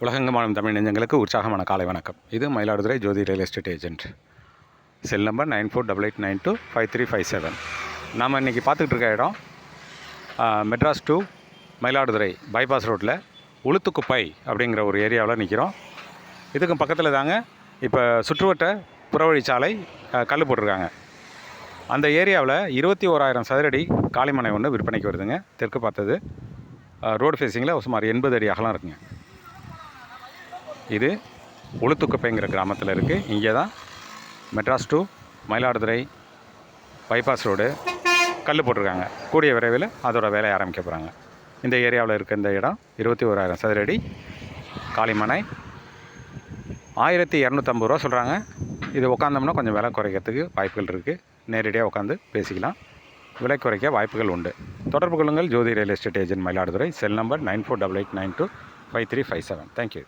உலகெங்கும் வாழும் தமிழ் நெஞ்சங்களுக்கு உற்சாகமான காலை வணக்கம். இது Mayiladuthurai Jothi real estate agent. Cell number 9488925357. நாம் இன்றைக்கி பார்த்துக்கிட்டு இருக்க இடம் மெட்ராஸ் டு மயிலாடுதுறை பைபாஸ் ரோட்டில் உளுத்துக்குப்பை அப்படிங்கிற ஒரு ஏரியாவில் நிற்கிறோம். இதுக்கும் பக்கத்தில் தாங்க இப்போ சுற்றுவட்ட புறவழிச்சாலை கல் போட்டிருக்காங்க. அந்த ஏரியாவில் 21,000 சதுரடி காலிமனை ஒன்று விற்பனைக்கு வருதுங்க. தெற்கு பார்த்தது ரோடு ஃபேஸிங்கில் சுமார் 80 அடி அகலம் இருக்குங்க. இது உளுத்துக்குப்பைங்கிற கிராமத்தில் இருக்குது. இங்கே தான் Madras to Mayiladuthurai bypass road கல் போட்டிருக்காங்க. கூடிய விரைவில் அதோட வேலையை ஆரம்பிக்க போகிறாங்க. இந்த ஏரியாவில் இருக்க இந்த இடம் 21,000 சதுரடி காலிமனை 1,250 ரூபா சொல்கிறாங்க. இது உட்காந்தோம்னா கொஞ்சம் விலை குறைக்கிறதுக்கு வாய்ப்புகள் இருக்குது. நேரடியாக உட்காந்து பேசிக்கலாம். விலை குறைக்க வாய்ப்புகள் உண்டு. தொடர்பு கொள்ளுங்கள் Jothi real estate agent Mayiladuthurai. Cell number 9488925357. Thank you.